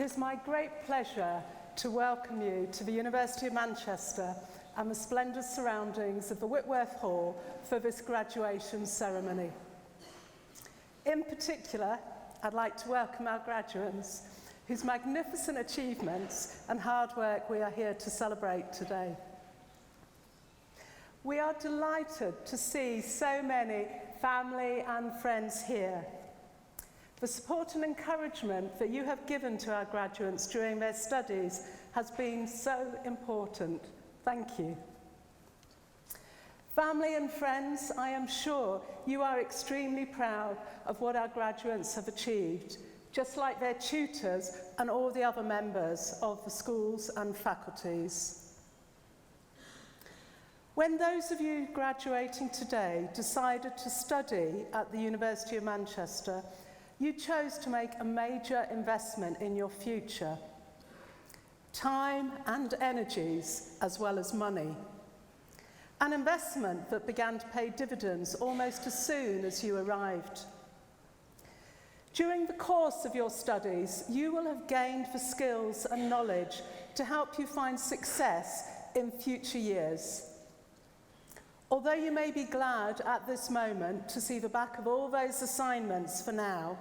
It is my great pleasure to welcome you to the University of Manchester and the splendid surroundings of the Whitworth Hall for this graduation ceremony. In particular, I'd like to welcome our graduates, whose magnificent achievements and hard work we are here to celebrate today. We are delighted to see so many family and friends here. The support and encouragement that you have given to our graduates during their studies has been so important. Thank you. Family and friends, I am sure you are extremely proud of what our graduates have achieved, just like their tutors and all the other members of the schools and faculties. When those of you graduating today decided to study at the University of Manchester, you chose to make a major investment in your future. Time and energies, as well as money. An investment that began to pay dividends almost as soon as you arrived. During the course of your studies, you will have gained the skills and knowledge to help you find success in future years. Although you may be glad at this moment to see the back of all those assignments for now,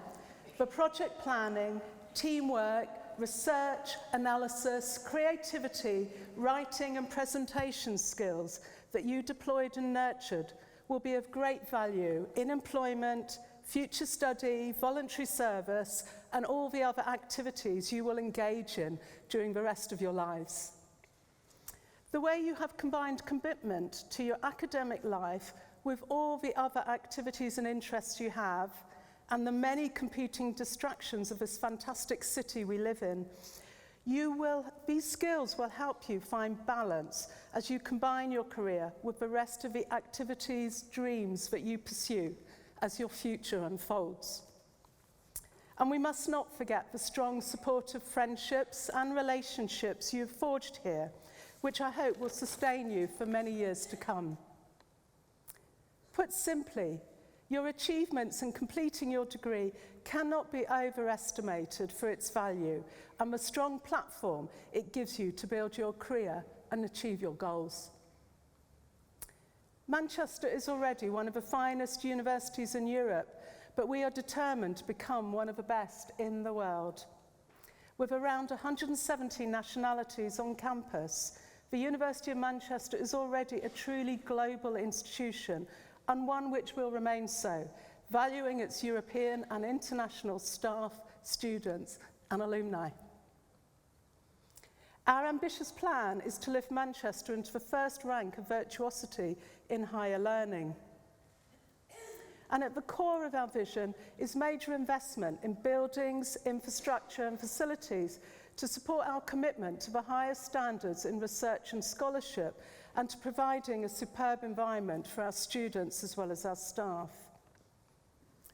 the project planning, teamwork, research, analysis, creativity, writing and presentation skills that you deployed and nurtured will be of great value in employment, future study, voluntary service, and all the other activities you will engage in during the rest of your lives. The way you have combined commitment to your academic life with all the other activities and interests you have, and the many competing distractions of this fantastic city we live in, these skills will help you find balance as you combine your career with the rest of the activities, dreams that you pursue as your future unfolds. And we must not forget the strong supportive friendships and relationships you've forged here, which I hope will sustain you for many years to come. Put simply, your achievements in completing your degree cannot be overestimated for its value and the strong platform it gives you to build your career and achieve your goals. Manchester is already one of the finest universities in Europe, but we are determined to become one of the best in the world. With around 170 nationalities on campus, the University of Manchester is already a truly global institution, and one which will remain so, valuing its European and international staff, students, and alumni. Our ambitious plan is to lift Manchester into the first rank of virtuosity in higher learning. And at the core of our vision is major investment in buildings, infrastructure, and facilities to support our commitment to the highest standards in research and scholarship, and to providing a superb environment for our students as well as our staff.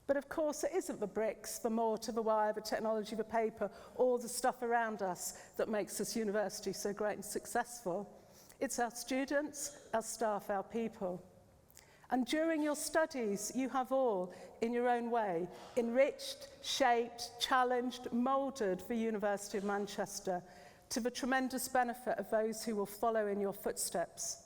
But of course, it isn't the bricks, the mortar, the wire, the technology, the paper, all the stuff around us that makes this university so great and successful. It's our students, our staff, our people. And during your studies, you have all, in your own way, enriched, shaped, challenged, moulded the University of Manchester to the tremendous benefit of those who will follow in your footsteps.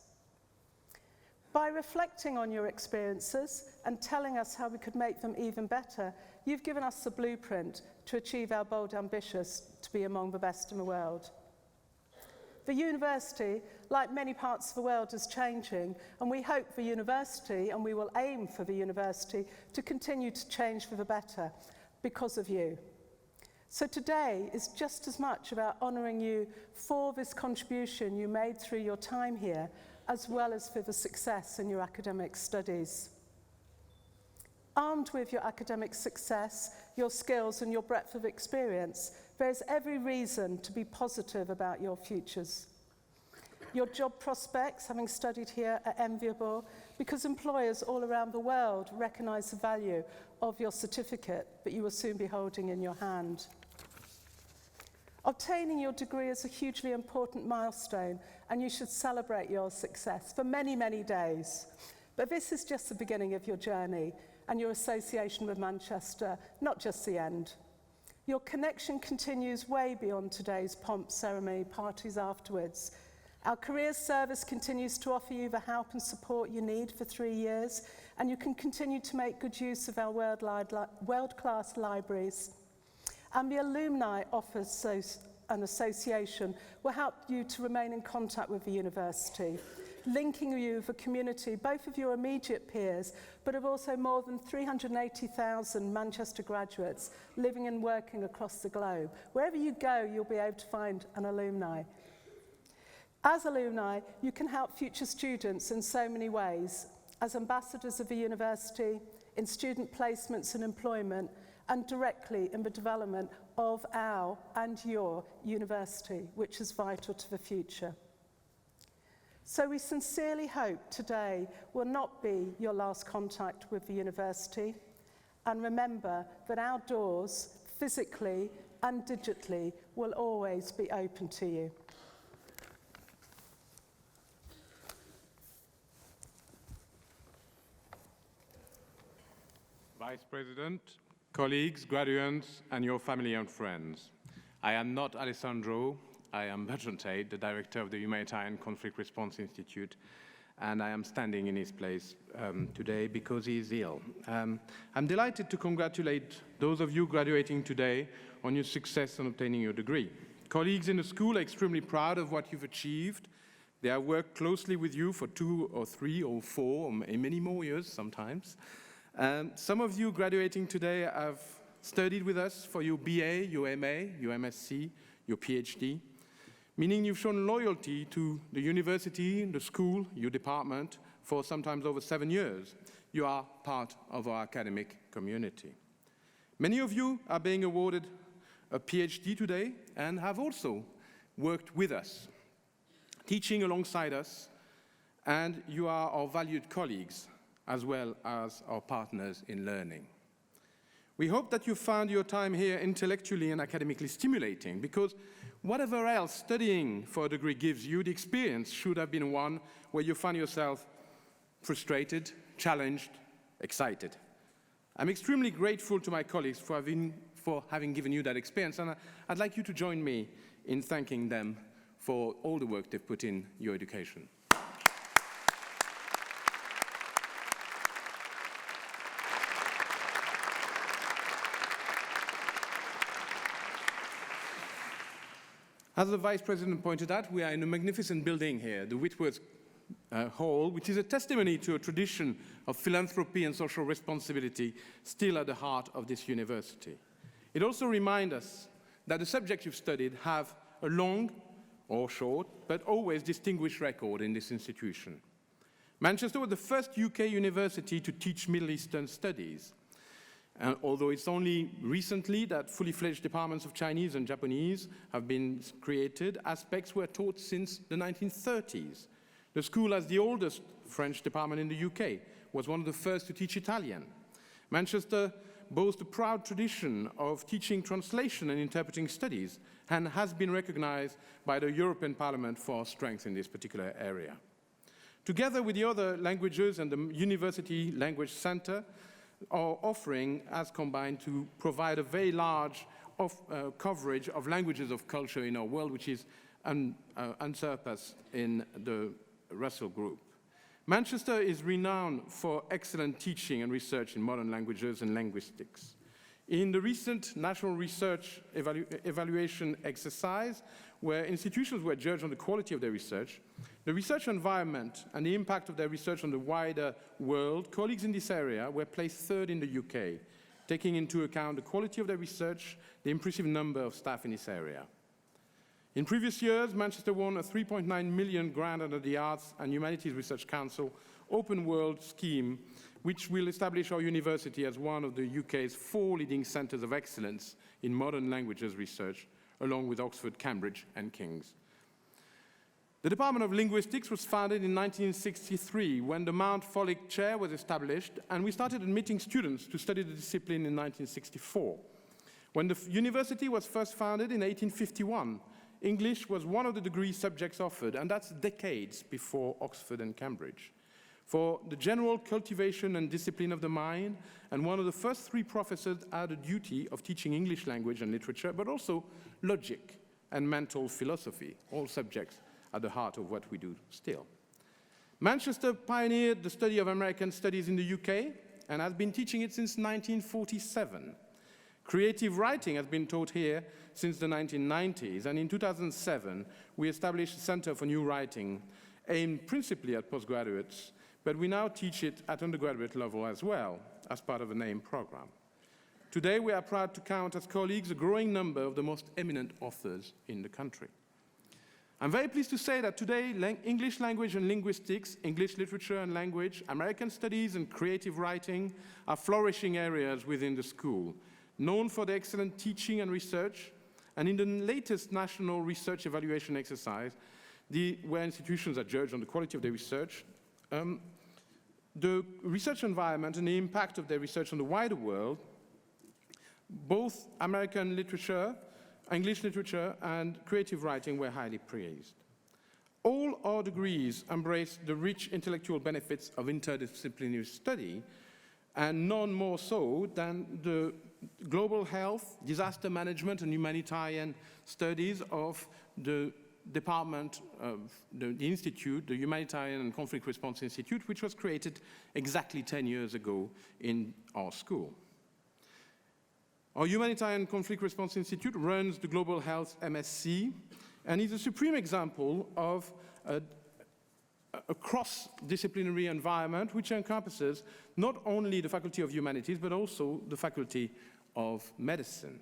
By reflecting on your experiences and telling us how we could make them even better, you've given us the blueprint to achieve our bold ambitions to be among the best in the world. The university, like many parts of the world, is changing, and we hope the university, and we will aim for the university, to continue to change for the better because of you. So today is just as much about honouring you for this contribution you made through your time here, as well as for the success in your academic studies. Armed with your academic success, your skills and your breadth of experience, there is every reason to be positive about your futures. Your job prospects, having studied here, are enviable because employers all around the world recognise the value of your certificate that you will soon be holding in your hand. Obtaining your degree is a hugely important milestone, and you should celebrate your success for many, many days. But this is just the beginning of your journey and your association with Manchester, not just the end. Your connection continues way beyond today's pomp, ceremony, parties afterwards. Our careers service continues to offer you the help and support you need for 3 years, and you can continue to make good use of our world-class libraries. And the Alumni Office and Association will help you to remain in contact with the university, linking you with a community, both of your immediate peers, but of also more than 380,000 Manchester graduates living and working across the globe. Wherever you go, you'll be able to find an alumni. As alumni, you can help future students in so many ways, as ambassadors of the university, in student placements and employment, and directly in the development of our and your university, which is vital to the future. So we sincerely hope today will not be your last contact with the university, and remember that our doors, physically and digitally, will always be open to you. Vice President, colleagues, graduates, and your family and friends. I am not Alessandro. I am Bertrand Tate, the director of the Humanitarian Conflict Response Institute, and I am standing in his place today because he is ill. I'm delighted to congratulate those of you graduating today on your success in obtaining your degree. Colleagues in the school are extremely proud of what you've achieved. They have worked closely with you for 2 or 3 or 4 or many more years sometimes. Some of you graduating today have studied with us for your BA, your MA, your MSc, your PhD, meaning you've shown loyalty to the university, the school, your department for sometimes over 7 years. You are part of our academic community. Many of you are being awarded a PhD today and have also worked with us, teaching alongside us, and you are our valued colleagues as well as our partners in learning. We hope that you found your time here intellectually and academically stimulating, because whatever else studying for a degree gives you, the experience should have been one where you find yourself frustrated, challenged, excited. I'm extremely grateful to my colleagues for having given you that experience, and I'd like you to join me in thanking them for all the work they've put in your education. As the Vice President pointed out, we are in a magnificent building here, the Whitworth Hall, which is a testimony to a tradition of philanthropy and social responsibility still at the heart of this university. It also reminds us that the subjects you've studied have a long or short, but always distinguished record in this institution. Manchester was the first UK university to teach Middle Eastern studies. And although it's only recently that fully fledged departments of Chinese and Japanese have been created, aspects were taught since the 1930s. The school, as the oldest French department in the UK, was one of the first to teach Italian. Manchester boasts a proud tradition of teaching translation and interpreting studies, and has been recognized by the European Parliament for our strength in this particular area. Together with the other languages and the University Language Centre, our offering has combined to provide a very large coverage of languages of culture in our world, which is unsurpassed in the Russell Group. Manchester is renowned for excellent teaching and research in modern languages and linguistics. In the recent national research evaluation exercise, where institutions were judged on the quality of their research, the research environment and the impact of their research on the wider world, colleagues in this area were placed third in the UK, taking into account the quality of their research, the impressive number of staff in this area. In previous years, Manchester won a £3.9 million grant under the Arts and Humanities Research Council Open World scheme, which will establish our university as one of the UK's 4 leading centres of excellence in modern languages research, along with Oxford, Cambridge, and King's. The Department of Linguistics was founded in 1963 when the Mount Follick Chair was established, and we started admitting students to study the discipline in 1964. When the university was first founded in 1851, English was one of the degree subjects offered, and that's decades before Oxford and Cambridge. for the general cultivation and discipline of the mind, and one of the first 3 professors had a duty of teaching English language and literature, but also logic and mental philosophy, all subjects at the heart of what we do still. Manchester pioneered the study of American studies in the UK and has been teaching it since 1947. Creative writing has been taught here since the 1990s, and in 2007, we established a Center for New Writing aimed principally at postgraduates, but we now teach it at undergraduate level as well, as part of a NAME program. Today, we are proud to count as colleagues a growing number of the most eminent authors in the country. I'm very pleased to say that today, English language and linguistics, English literature and language, American studies and creative writing are flourishing areas within the school, known for their excellent teaching and research, and in the latest national research evaluation exercise, where institutions are judged on the quality of their research, the research environment and the impact of their research on the wider world, both American literature, English literature, and creative writing were highly praised. All our degrees embrace the rich intellectual benefits of interdisciplinary study, and none more so than the global health, disaster management, and humanitarian studies of the department of the institute, the Humanitarian and Conflict Response Institute, which was created exactly 10 years ago in our school. Our Humanitarian and Conflict Response Institute runs the Global Health MSc and is a supreme example of a cross-disciplinary environment which encompasses not only the Faculty of Humanities, but also the Faculty of Medicine.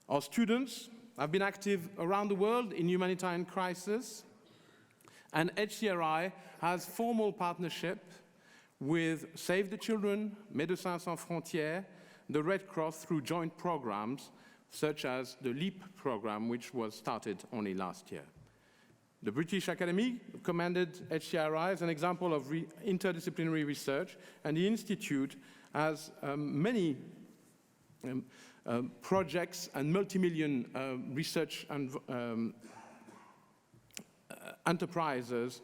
Our students have been active around the world in humanitarian crisis, and HCRI has formal partnership with Save the Children, Médecins Sans Frontières, the Red Cross through joint programs such as the LEAP program, which was started only last year. The British Academy commended HCRI as an example of interdisciplinary research, and the Institute has many projects and multi-million research and enterprises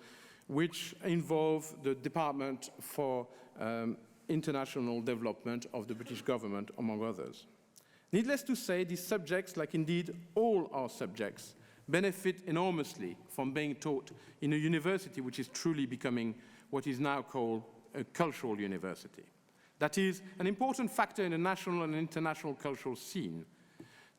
which involve the Department for International Development of the British government, among others. Needless to say, these subjects, like indeed all our subjects, benefit enormously from being taught in a university which is truly becoming what is now called a cultural university. That is an important factor in the national and international cultural scene.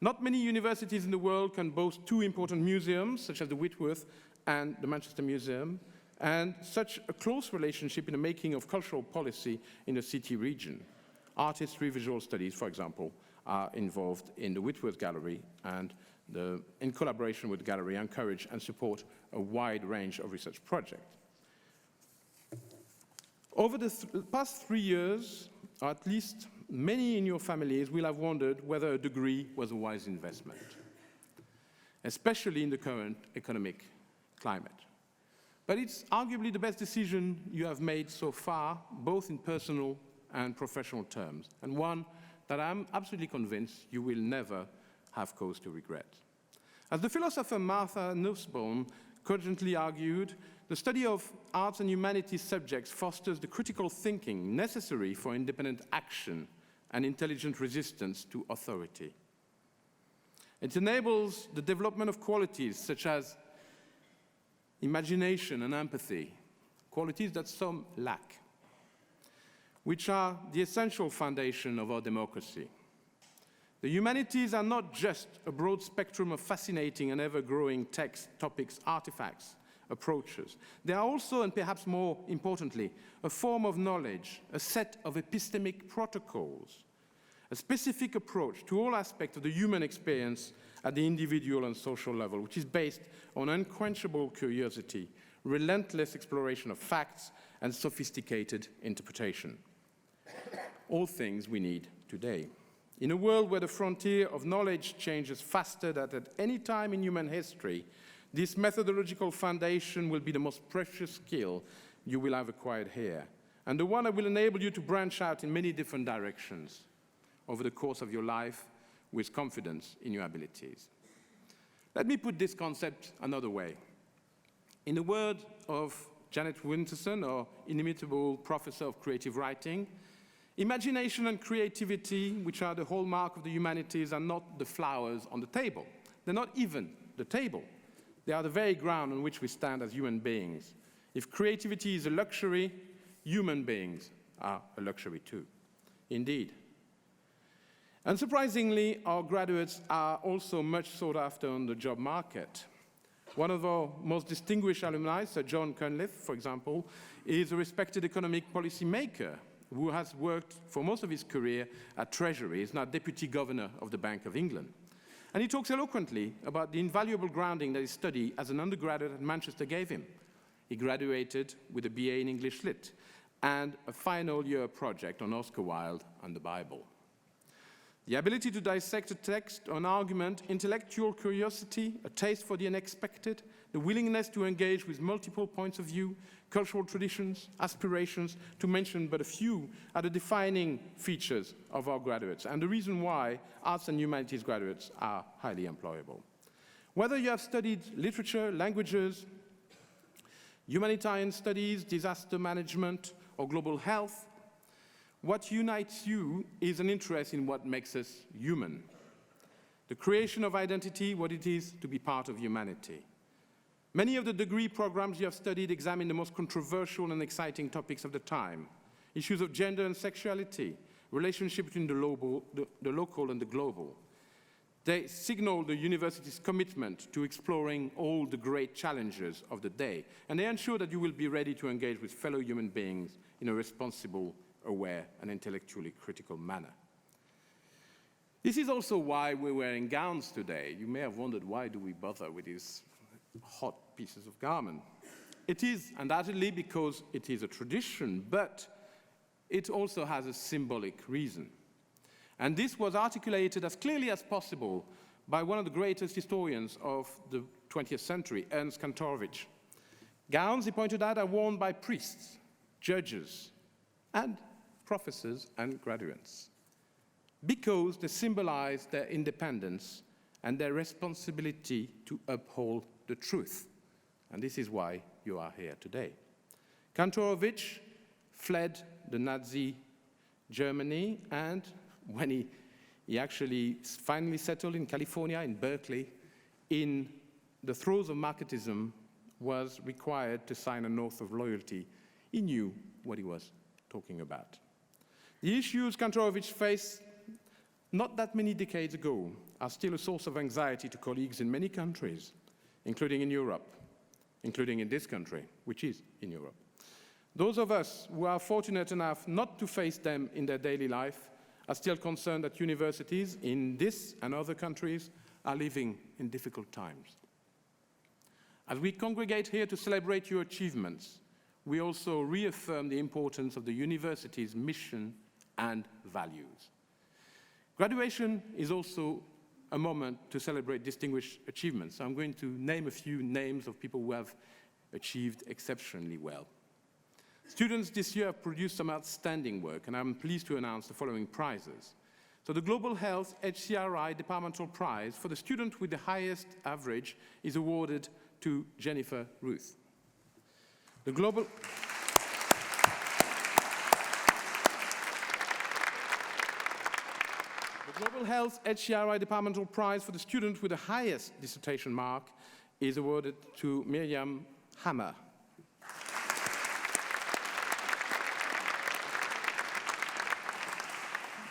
Not many universities in the world can boast 2 important museums, such as the Whitworth and the Manchester Museum, and such a close relationship in the making of cultural policy in the city region. Art history, visual studies, for example, are involved in the Whitworth Gallery, and in collaboration with the gallery, encourage and support a wide range of research projects. Over the past 3 years, or at least many in your families will have wondered whether a degree was a wise investment, especially in the current economic climate. But it's arguably the best decision you have made so far, both in personal and professional terms, and one that I'm absolutely convinced you will never have cause to regret. As the philosopher Martha Nussbaum cogently argued, the study of arts and humanities subjects fosters the critical thinking necessary for independent action and intelligent resistance to authority. It enables the development of qualities such as imagination and empathy, qualities that some lack, which are the essential foundation of our democracy. The humanities are not just a broad spectrum of fascinating and ever-growing texts, topics, artifacts, approaches. They are also, and perhaps more importantly, a form of knowledge, a set of epistemic protocols, a specific approach to all aspects of the human experience at the individual and social level, which is based on unquenchable curiosity, relentless exploration of facts, and sophisticated interpretation. All things we need today. In a world where the frontier of knowledge changes faster than at any time in human history, this methodological foundation will be the most precious skill you will have acquired here, and the one that will enable you to branch out in many different directions over the course of your life with confidence in your abilities. Let me put this concept another way. In the words of Janet Winterson, our inimitable professor of creative writing. Imagination and creativity, which are the hallmark of the humanities, are not the flowers on the table. They're not even the table. They are the very ground on which we stand as human beings. If creativity is a luxury, human beings are a luxury too. Indeed. Unsurprisingly, our graduates are also much sought after on the job market. One of our most distinguished alumni, Sir John Cunliffe, for example, is a respected economic policy maker who has worked for most of his career at Treasury. He's now Deputy Governor of the Bank of England. And he talks eloquently about the invaluable grounding that his study as an undergraduate at Manchester gave him. He graduated with a BA in English Lit and a final year project on Oscar Wilde and the Bible. The ability to dissect a text or an argument, intellectual curiosity, a taste for the unexpected, the willingness to engage with multiple points of view, cultural traditions, aspirations, to mention but a few, are the defining features of our graduates, and the reason why arts and humanities graduates are highly employable. Whether you have studied literature, languages, humanitarian studies, disaster management, or global health, what unites you is an interest in what makes us human. The creation of identity, what it is to be part of humanity. Many of the degree programs you have studied examine the most controversial and exciting topics of the time. Issues of gender and sexuality, relationship between the local and the global. They signal the university's commitment to exploring all the great challenges of the day, and they ensure that you will be ready to engage with fellow human beings in a responsible, aware, and intellectually critical manner. This is also why we're wearing gowns today. You may have wondered, why do we bother with these hot pieces of garment? It is undoubtedly because it is a tradition, but it also has a symbolic reason. And this was articulated as clearly as possible by one of the greatest historians of the 20th century, Ernst Kantorowicz. Gowns, he pointed out, are worn by priests, judges, and professors and graduates, because they symbolize their independence and their responsibility to uphold the truth. And this is why you are here today. Kantorowicz fled the Nazi Germany, and when he actually finally settled in California, in Berkeley, in the throes of Marxism, was required to sign an oath of loyalty. He knew what he was talking about. The issues Kantorowicz faced not that many decades ago are still a source of anxiety to colleagues in many countries, including in Europe, including in this country, which is in Europe. Those of us who are fortunate enough not to face them in their daily life are still concerned that universities in this and other countries are living in difficult times. As we congregate here to celebrate your achievements, we also reaffirm the importance of the university's mission and values. Graduation is also a moment to celebrate distinguished achievements. So I'm going to name a few names of people who have achieved exceptionally well. Students this year have produced some outstanding work, and I'm pleased to announce the following prizes. So the Global Health HCRI Departmental Prize for the student with the highest average is awarded to Jennifer Ruth. The Global Health HCRI Departmental Prize for the student with the highest dissertation mark is awarded to Miriam Hammer.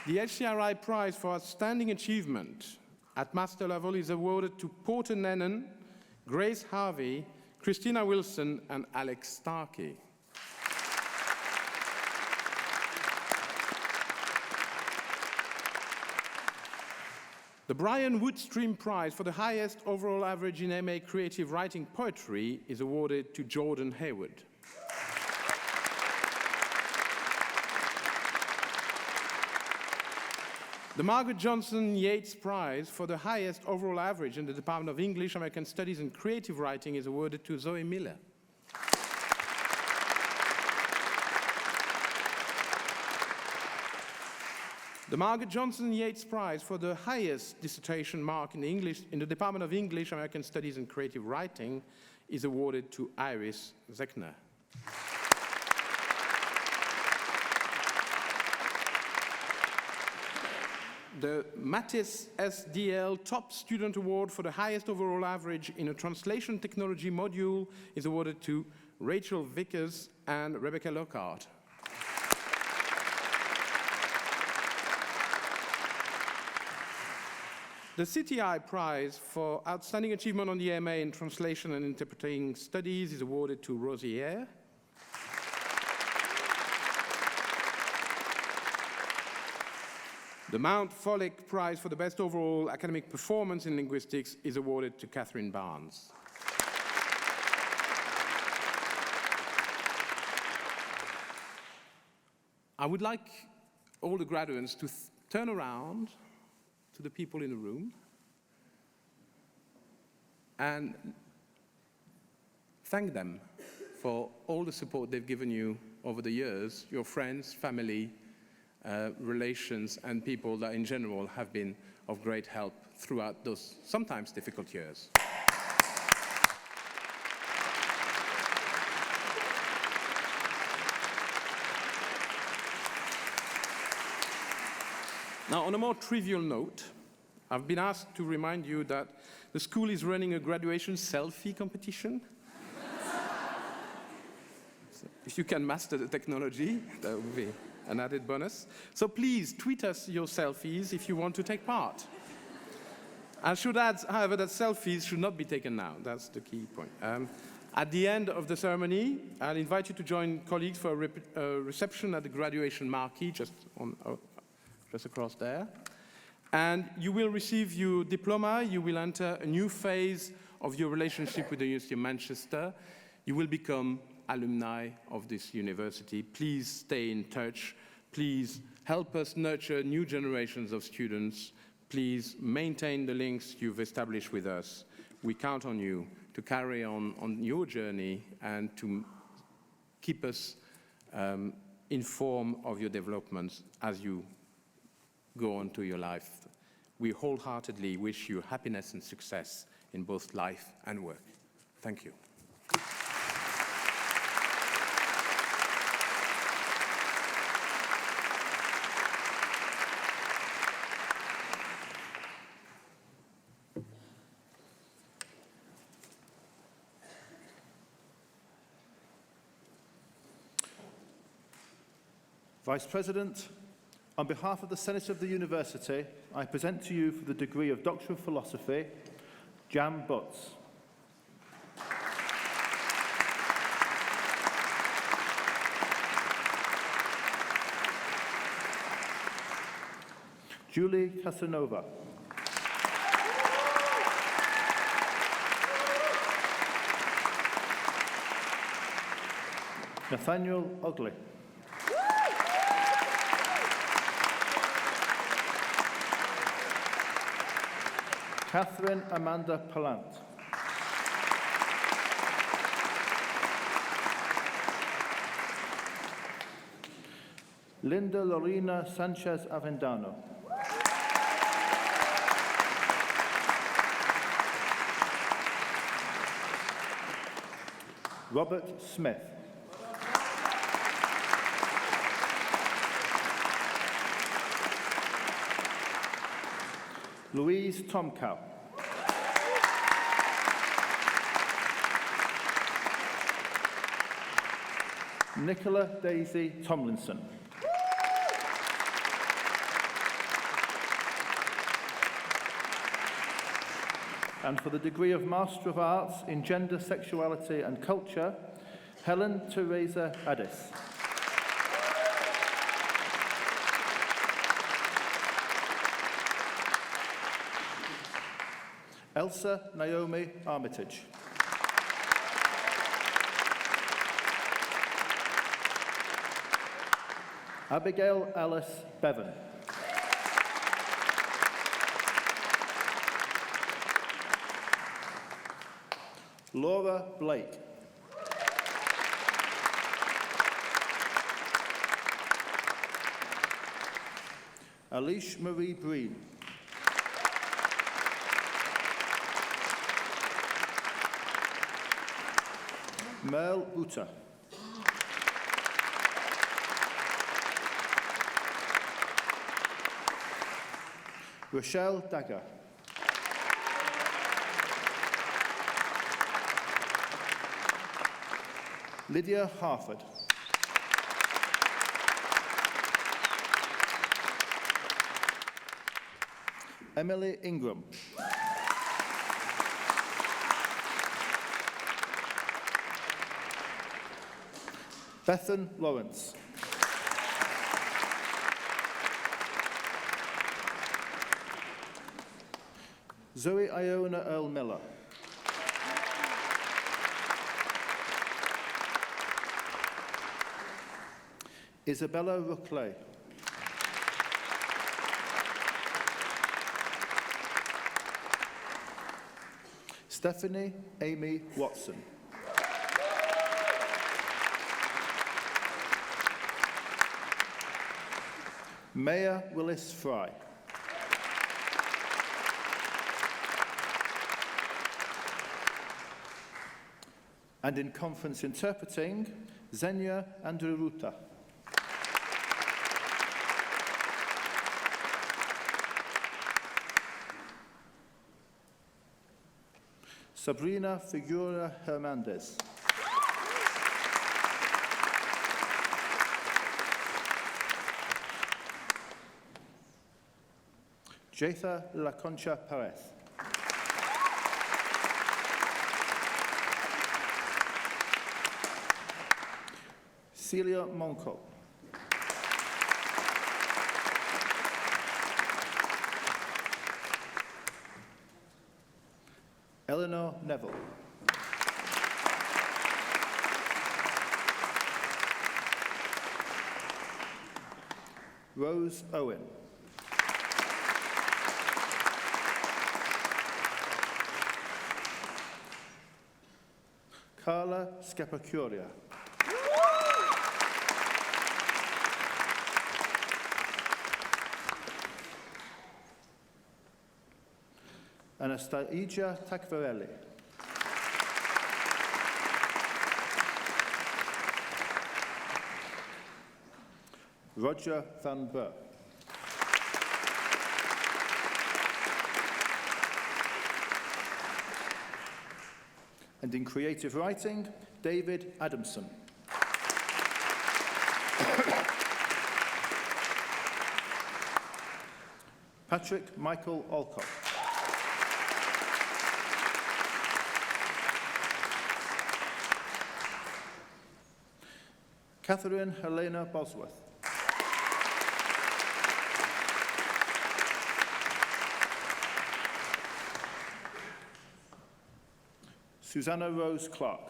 The HCRI Prize for Outstanding Achievement at master level is awarded to Porter Nennan, Grace Harvey, Christina Wilson, and Alex Starkey. The Brian Woodstream Prize for the highest overall average in MA Creative Writing Poetry is awarded to Jordan Haywood. The Margaret Johnson Yates Prize for the highest overall average in the Department of English, American Studies, and Creative Writing is awarded to Zoe Miller. The Margaret Johnson Yates Prize for the highest dissertation mark in the Department of English, American Studies, and Creative Writing is awarded to Iris Zechner. The Mattis SDL Top Student Award for the highest overall average in a translation technology module is awarded to Rachel Vickers and Rebecca Lockhart. The CTI Prize for Outstanding Achievement on the MA in Translation and Interpreting Studies is awarded to Rosie Eyre. The Mount Follick Prize for the Best Overall Academic Performance in Linguistics is awarded to Catherine Barnes. I would like all the graduates to turn around to the people in the room and thank them for all the support they've given you over the years, your friends, family, relations, and people that in general have been of great help throughout those sometimes difficult years. Now, on a more trivial note, I've been asked to remind you that the school is running a graduation selfie competition. So if you can master the technology, that would be an added bonus. So please tweet us your selfies if you want to take part. I should add, however, that selfies should not be taken now. That's the key point. At the end of the ceremony, I'll invite you to join colleagues for a reception at the graduation marquee just across there. And you will receive your diploma. You will enter a new phase of your relationship with the University of Manchester. You will become alumni of this university. Please stay in touch. Please help us nurture new generations of students. Please maintain the links you've established with us. We count on you to carry on your journey and to keep us informed of your developments as you go on to your life. We wholeheartedly wish you happiness and success in both life and work. Thank you. Vice President, on behalf of the Senate of the University, I present to you for the degree of Doctor of Philosophy, Jan Butts. Julie Casanova. Nathaniel Ogley. Catherine Amanda Pallant. Linda Lorena Sanchez Avendano. Robert Smith. Louise Tomkow. Nicola Daisy Tomlinson. And for the degree of Master of Arts in Gender, Sexuality and Culture, Helen Teresa Addis. Elsa Naomi Armitage. Abigail Alice Bevan. Laura Blake. Alicia Marie Breen. Merle Uta. Rochelle Dagger. Lydia Harford. Emily Ingram. Bethan Lawrence. Zoe Iona Earl Miller. Isabella Ruckley. Stephanie Amy Watson. Maya Willis Fry. And in conference interpreting, Xenia Andreruta. Sabrina Figura Hernandez. Jatha La Concha Perez. Celia Monco. Eleanor Neville. Rose Owen. Carla Scapacuria. Anastasia Takvarelli. Roger Van Burr. And in creative writing, David Adamson. Patrick Michael Alcott. Catherine Helena Bosworth. Susanna Rose Clark.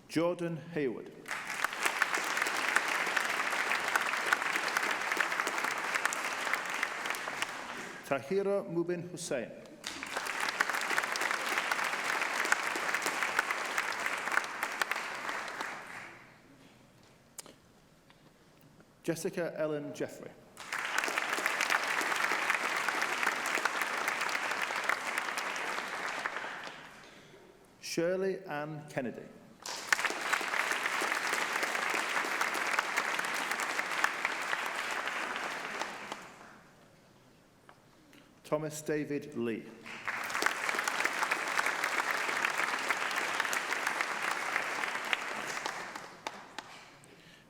Jordan Hayward. Tahira Mubin Hussain. Jessica Ellen Jeffrey. Shirley Ann Kennedy. Thomas David Lee.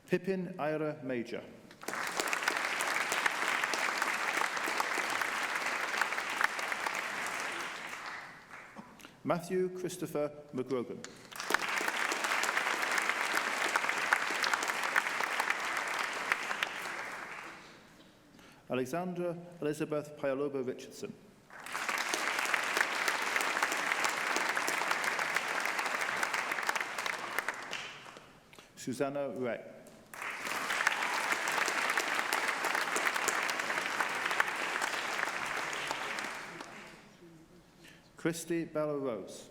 Pippin Ira Major. Matthew Christopher McGrogan. Alexandra Elizabeth Pialoba Richardson. Susanna Ray. Christy Bella Rose.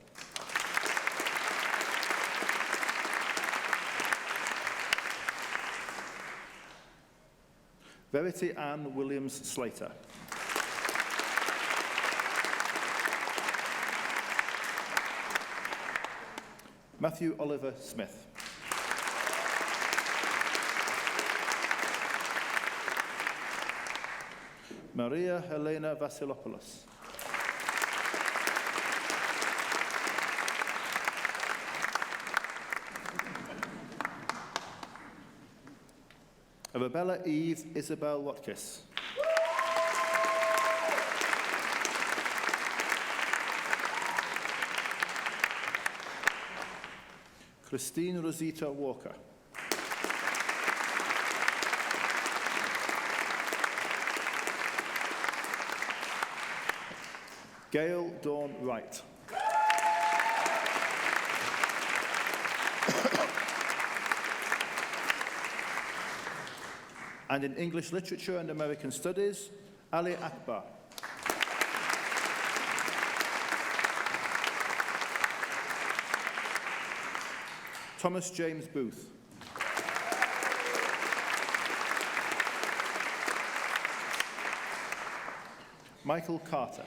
Verity Ann Williams Slater. Matthew Oliver Smith. Maria Helena Vasilopoulos. Arabella Eve Isabel Watkis. Christine Rosita Walker. Gail Dawn Wright. And in English Literature and American Studies, Ali Akbar. Thomas James Booth. Michael Carter.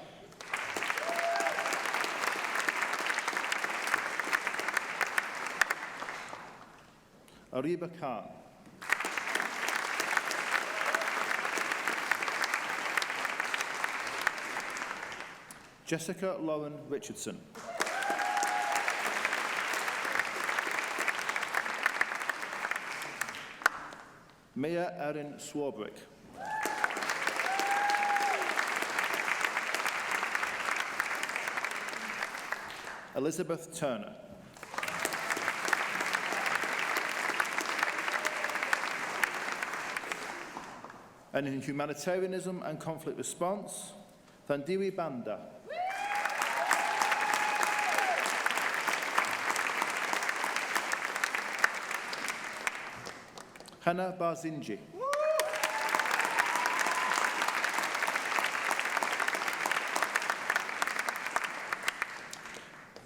Ariba Khan. Jessica Lauren Richardson. Mia Erin Swarbrick. Elizabeth Turner. And in Humanitarianism and Conflict Response, Thandiri Banda. Hannah Barzinji.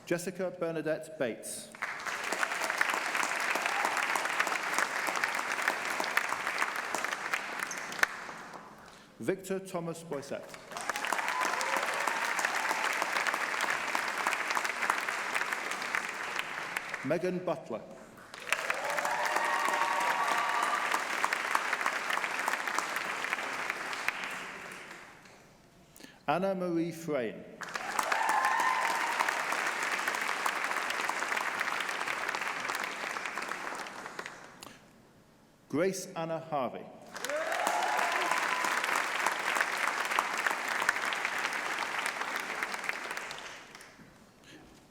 Jessica Bernadette Bates. Victor Thomas Boisset. Megan Butler. Anna Marie Frayne. Grace Anna Harvey.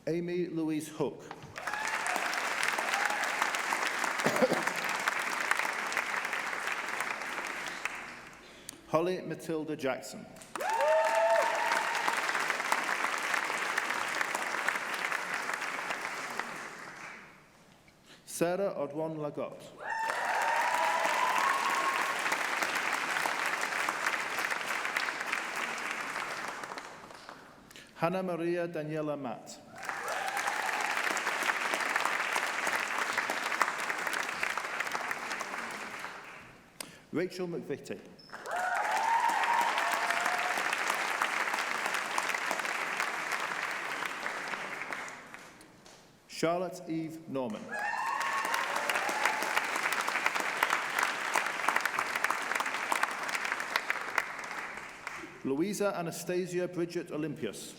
Amy Louise Hook. Holly Matilda Jackson. Sarah Odwan Lagotte. Hannah Maria Daniela Matt. Rachel McVitie. Charlotte Eve Norman. Louisa Anastasia Bridget Olympius.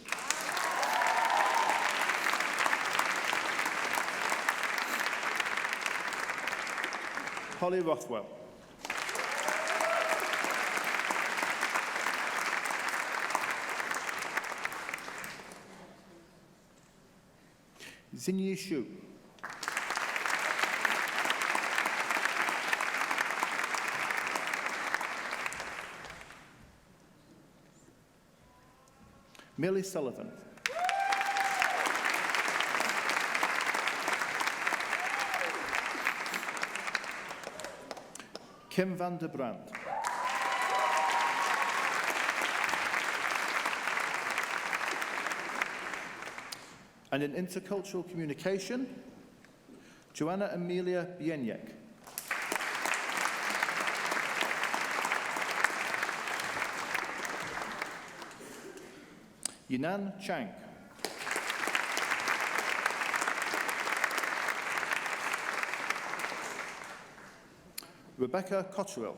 Holly Rothwell. Xinyi Xu. Millie Sullivan. Kim van der Brand. And in intercultural communication, Joanna Amelia Bieniek. Yinan Chang. Rebecca Cotterill.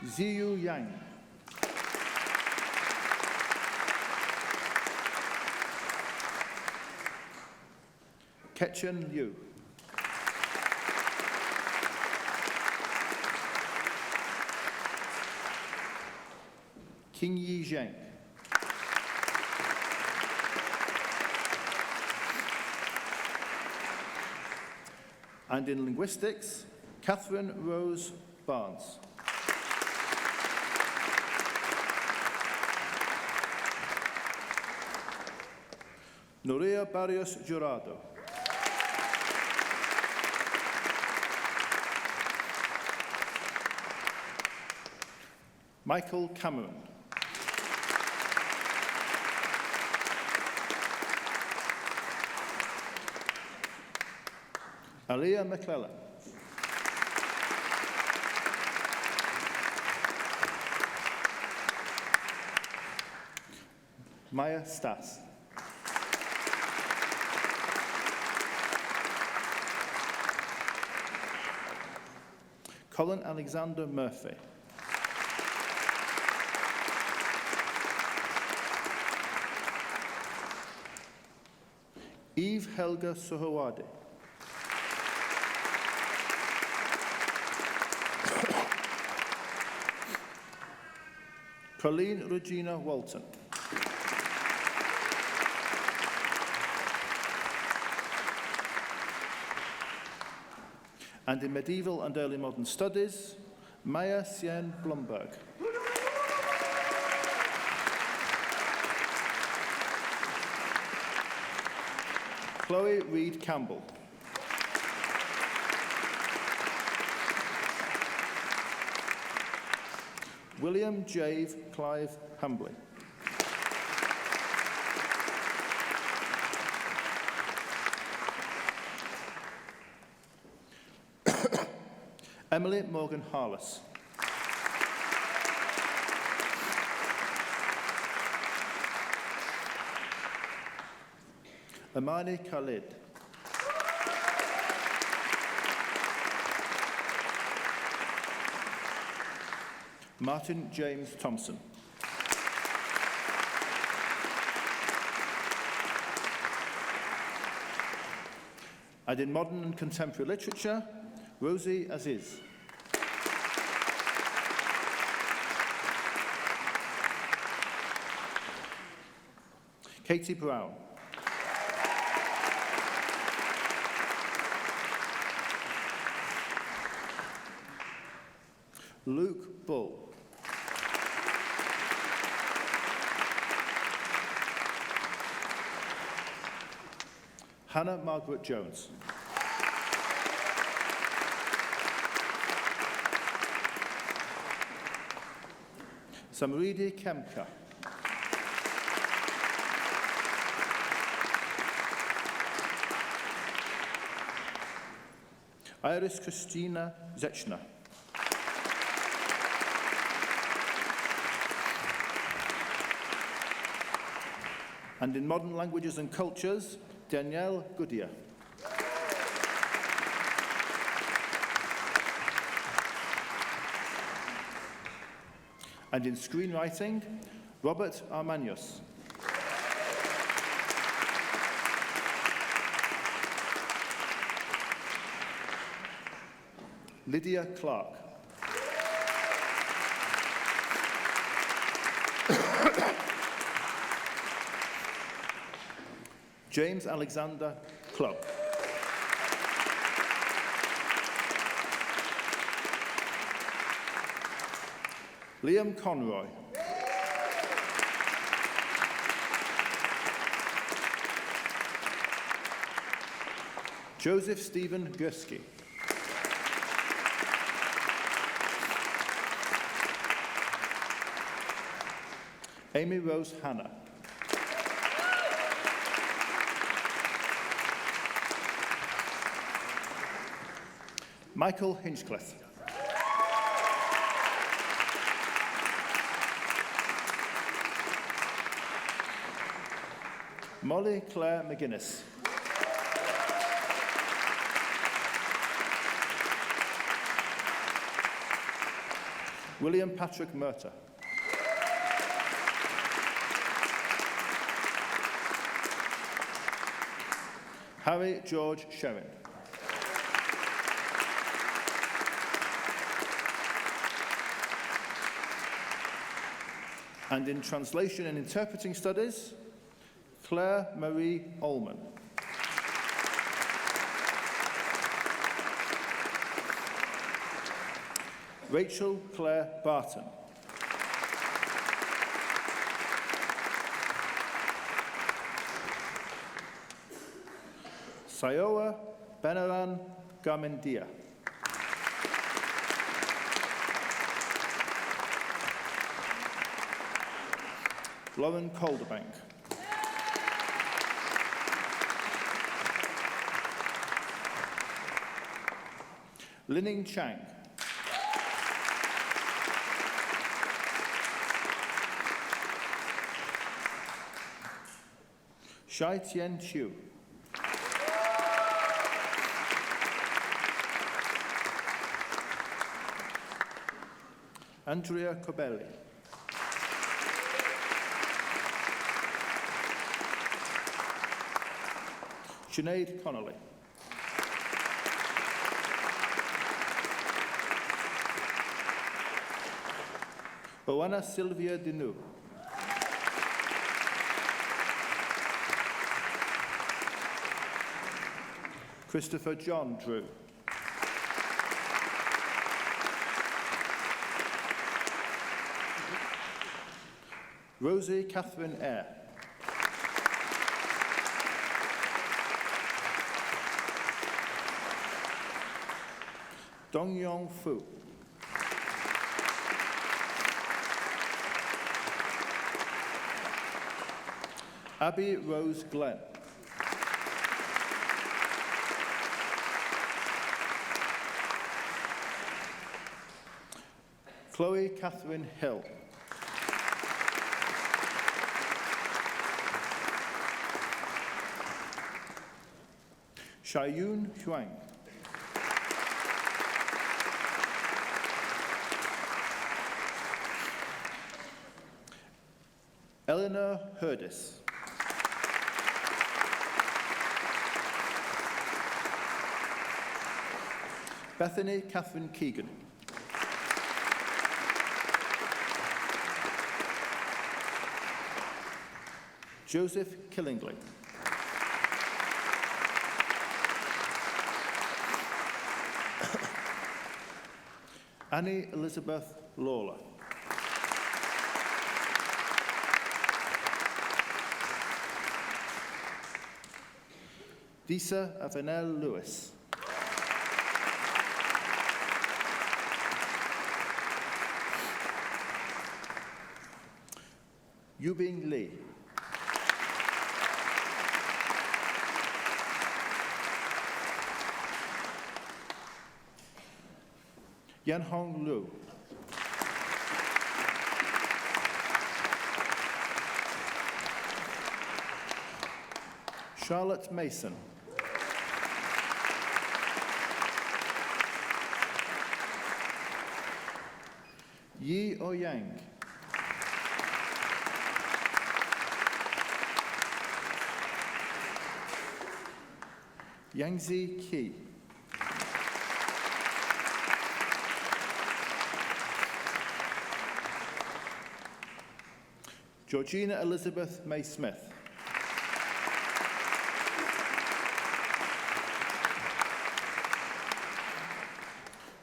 Ziyu Yang. Ketchen Liu. King Yi Zheng. And in linguistics, Catherine Rose Barnes. Nuria Barrios Jurado. Michael Cameron. Aliyah McClellan. Maya Stas. Colin Alexander Murphy. Eve Helga Sohawadi. Colleen Regina Walton. And in medieval and early modern studies, Maya Sien Blomberg. Chloe Reed Campbell. William Jave Clive Hambley. Emily Morgan Harless. Amani Khalid. Martin James Thompson. And in modern and contemporary literature, Rosie Aziz. Katie Brown. Luke Bull. Hannah Margaret Jones. Samridi Kemka. Iris Christina Zechner. And in modern languages and cultures, Danielle Goodyear. And in screenwriting, Robert Armanius. Lydia Clark. James Alexander Clubb. Liam Conroy. Joseph Stephen Gursky. Amy Rose Hanna. Michael Hinchcliffe. Molly Claire McGuinness. William Patrick Murtagh. Harry George Sherrin. And in Translation and Interpreting Studies, Claire Marie Ullman. Rachel Claire Barton. Sayoa Benaran Garmendia. Lauren Calderbank. Lining Chang. Shai Tien Chiu. Andrea Cobelli. Sinead Connolly. Oana Sylvia Dinu. Christopher John Drew. Rosie Catherine Eyre. Dong Yong Fu. Abby Rose Glenn. Chloe Catherine Hill. Shaiyun Huang. Eleanor Hurdis. Bethany Catherine Keegan. Joseph Killingley. Annie Elizabeth Lawler. Disa Avenel Lewis. Yubing Lee. Yanhong Liu. Charlotte Mason. Yi Oyang. Yangzi Qi. Georgina Elizabeth May Smith.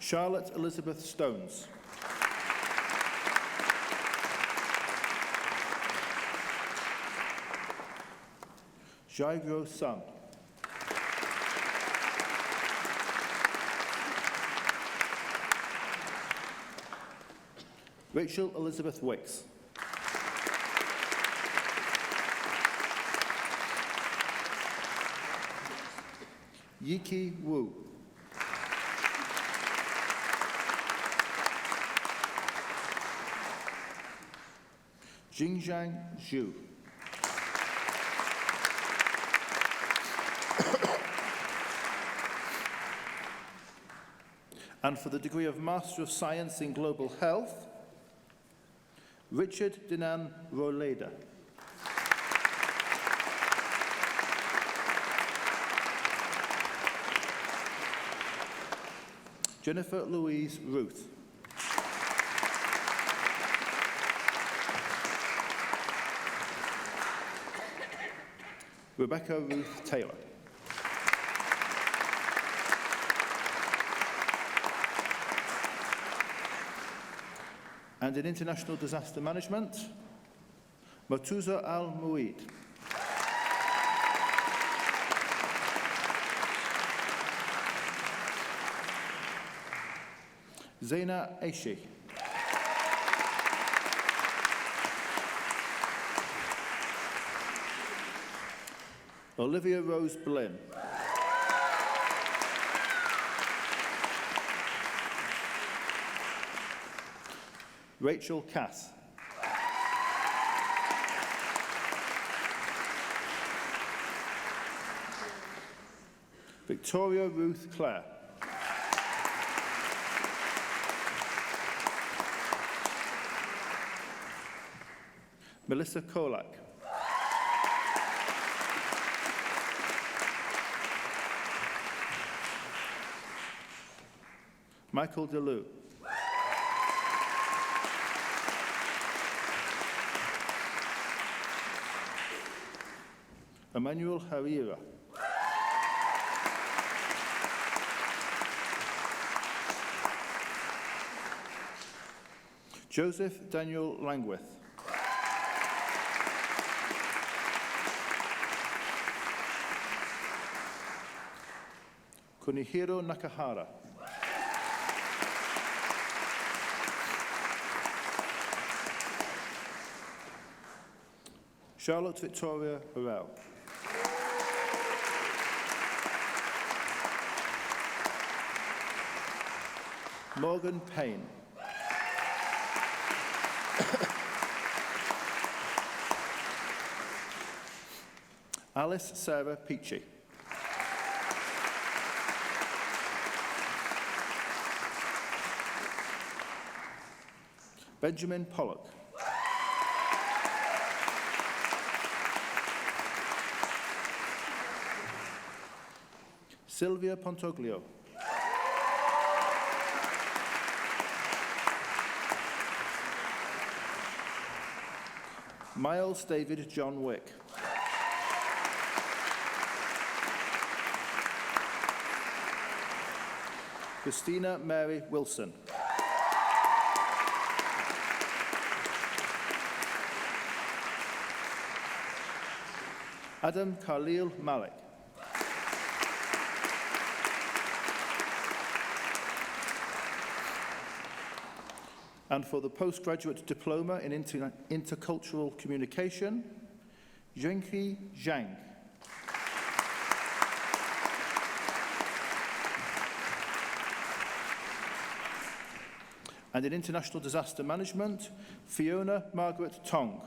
Charlotte Elizabeth Stones. Jaigro Sun. Rachel Elizabeth Wicks. Yiki Wu. Jingjiang Zhu. And for the degree of Master of Science in Global Health, Richard Dinan Roleda. Jennifer Louise Ruth. Rebecca Ruth Taylor. And in International Disaster Management, Matuza Al-Mueed. Zaina Aishi. Olivia Rose Boleyn. Rachel Cass. Victoria Ruth Clare. Melissa Kolak. Michael DeLue. Emmanuel Herrera. Joseph Daniel Langwith. Kunihiro Nakahara. Charlotte Victoria Burrell. Morgan Payne. Alice Sarah Peachy. Benjamin Pollock. Sylvia Pontoglio. Miles David John Wick. Christina Mary Wilson. Adam Khalil Malik. And for the postgraduate diploma in intercultural communication, Zhengqi Zhang. And in international disaster management, Fiona Margaret Tong.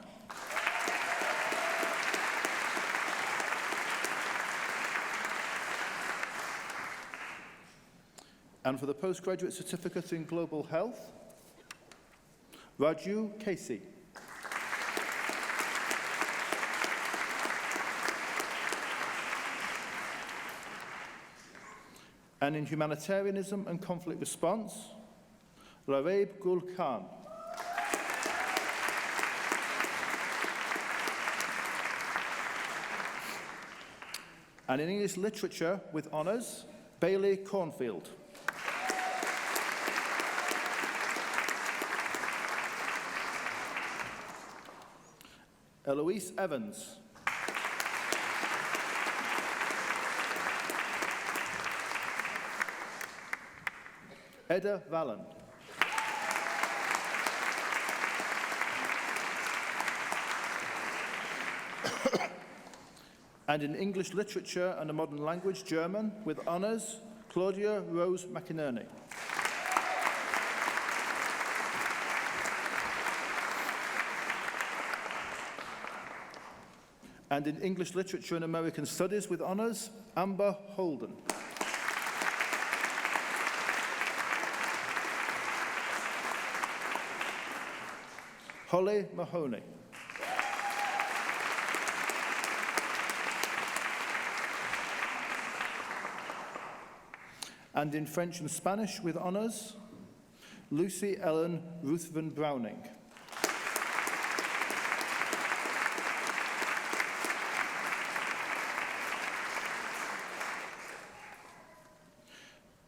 And for the postgraduate certificate in global health, Raju Casey. And in humanitarianism and conflict response, Lareeb Gul Khan. And in English literature with honours, Bailey Cornfield. Eloise Evans. Edda Vallen. And in English literature and a modern language, German, with honours, Claudia Rose McInerney. And in English literature and American studies, with honours, Amber Holden. Holly Mahoney. And in French and Spanish with honours, Lucy Ellen Ruthven Browning.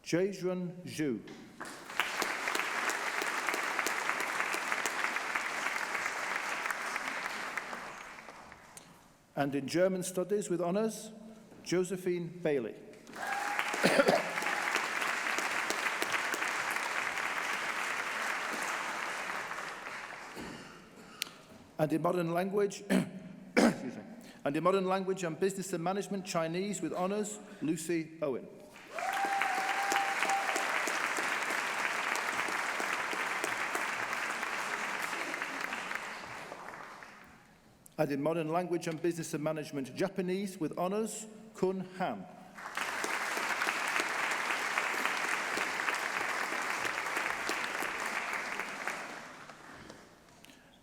Jaejrun Zhu. And in German Studies with honours, Josephine Bailey. And in Modern Language, excuse me, and in Modern Language and Business and Management Chinese with honours, Lucy Owen. And in Modern Language and Business and Management Japanese with honours, Kun Han.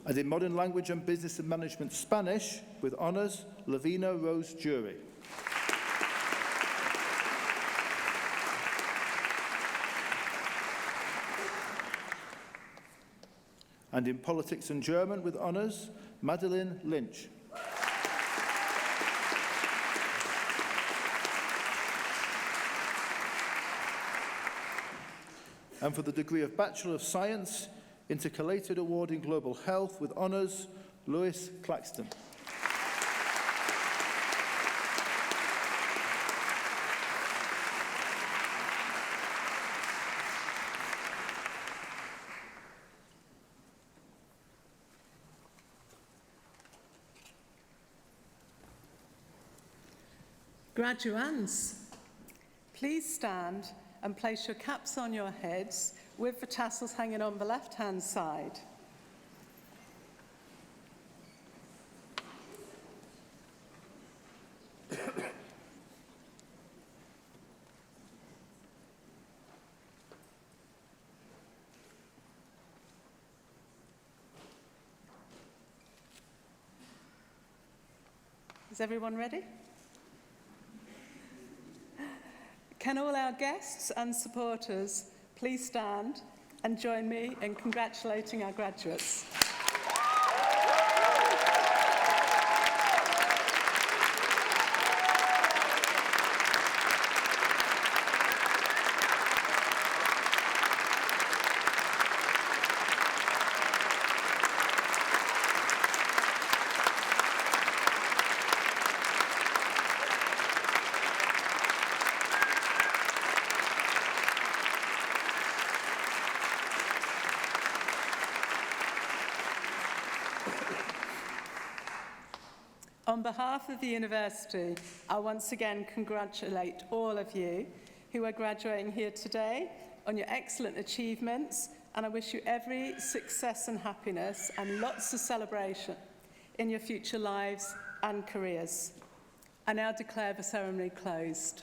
And in Modern Language and Business and Management Spanish with honours, Lavina Rose Jury. And in Politics and German with honours, Madeline Lynch. And for the degree of Bachelor of Science, Intercalated Award in Global Health with honours, Lewis Claxton. Graduands, please stand and place your caps on your heads with the tassels hanging on the left-hand side. Is everyone ready? Can all our guests and supporters please stand and join me in congratulating our graduates. On behalf of the university, I once again congratulate all of you who are graduating here today on your excellent achievements, and I wish you every success and happiness and lots of celebration in your future lives and careers. I now declare the ceremony closed.